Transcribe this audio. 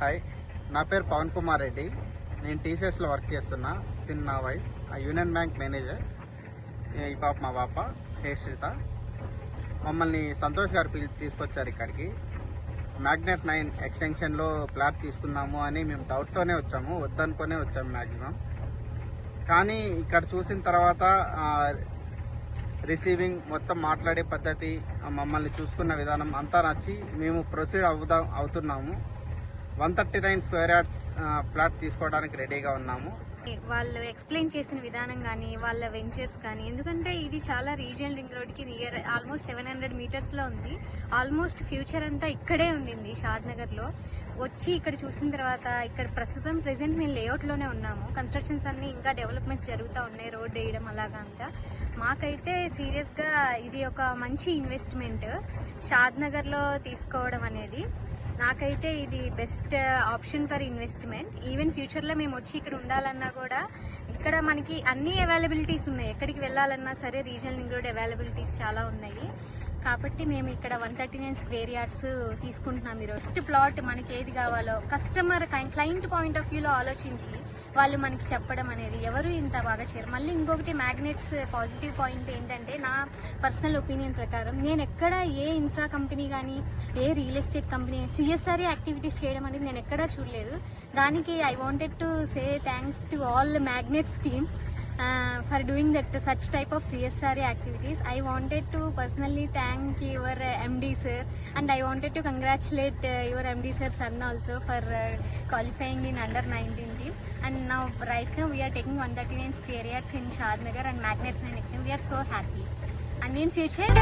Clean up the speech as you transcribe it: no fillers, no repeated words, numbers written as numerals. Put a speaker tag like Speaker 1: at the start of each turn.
Speaker 1: Hi, నా పేరు పవన్ కుమార్ రెడ్డి. నేను టీసీఎస్లో వర్క్ చేస్తున్నా. తిన్న నా వైఫ్ యూనియన్ బ్యాంక్ మేనేజర్. ఈ పాప మా పాప హేశ్రిత. మమ్మల్ని సంతోష్ గారు తీసుకొచ్చారు ఇక్కడికి. మ్యాగ్నెట్ 9 ఎక్స్టెన్షన్లో ప్లాట్ తీసుకుందాము అని మేము డౌట్తోనే వచ్చాము, వద్దనుకునే వచ్చాము మ్యాక్సిమం. కానీ ఇక్కడ చూసిన తర్వాత రిసీవింగ్ మొత్తం మాట్లాడే పద్ధతి, మమ్మల్ని చూసుకున్న విధానం అంతా నచ్చి మేము ప్రొసీడ్ అవుతున్నాము. 139 స్క్వేర్ యార్డ్స్ ప్లాట్ తీసుకోవడానికి రెడీగా ఉన్నాము.
Speaker 2: వాళ్ళు ఎక్స్ప్లెయిన్ చేసిన విధానం కానీ వాళ్ళ వెంచర్స్ కానీ, ఎందుకంటే ఇది చాలా రీజియనల్ రింగ్ రోడ్కి నియర్, ఆల్మోస్ట్ 700 మీటర్స్లో ఉంది. ఆల్మోస్ట్ ఫ్యూచర్ అంతా ఇక్కడే ఉండింది షాద్నగర్లో. వచ్చి ఇక్కడ చూసిన తర్వాత ఇక్కడ ప్రెసెంట్ మేము లేఅవుట్లోనే ఉన్నాము. కన్స్ట్రక్షన్స్ అన్నీ ఇంకా డెవలప్మెంట్స్ జరుగుతూ ఉన్నాయి, రోడ్ వేయడం అలాగా అంతా. మాకైతే సీరియస్గా ఇది ఒక మంచి ఇన్వెస్ట్మెంట్ షాద్నగర్లో తీసుకోవడం అనేది. నాకైతే ఇది best option for investment. Even ఫ్యూచర్లో మేము వచ్చి ఇక్కడ ఉండాలన్నా కూడా ఇక్కడ మనకి అన్ని అవైలబిలిటీస్ ఉన్నాయి. ఎక్కడికి వెళ్ళాలన్నా సరే రీజనల్ రింగ్ రోడ్ అవైలబిలిటీస్ చాలా ఉన్నాయి. కాబట్టి మేము ఇక్కడ 139 స్క్వేర్ యార్డ్స్ తీసుకుంటున్నాం. ఈరోజు ఫస్ట్ ప్లాట్ మనకి ఏది కావాలో కస్టమర్ క్లయింట్ పాయింట్ ఆఫ్ వ్యూలో ఆలోచించి వాళ్ళు మనకి చెప్పడం అనేది ఎవరు ఇంత బాగా చేయరు. మళ్ళీ ఇంకొకటి మ్యాగ్నెట్స్ పాజిటివ్ పాయింట్ ఏంటంటే, నా పర్సనల్ ఒపీనియన్ ప్రకారం నేను ఎక్కడ ఏ ఇన్ఫ్రా కంపెనీ కానీ ఏ real estate company CSR activities చేయడం అనేది నేను ఎక్కడా చూడలేదు. దానికి I wanted to say thanks to all magnets team for doing that such type of CSR activities. I wanted to personally thank your MD sir, and I wanted to congratulate your MD sir son also for qualifying in under 19 team. And now right now we are taking 139 square yards in Shadnagar and Magnets 9 XM. We are so happy, and in future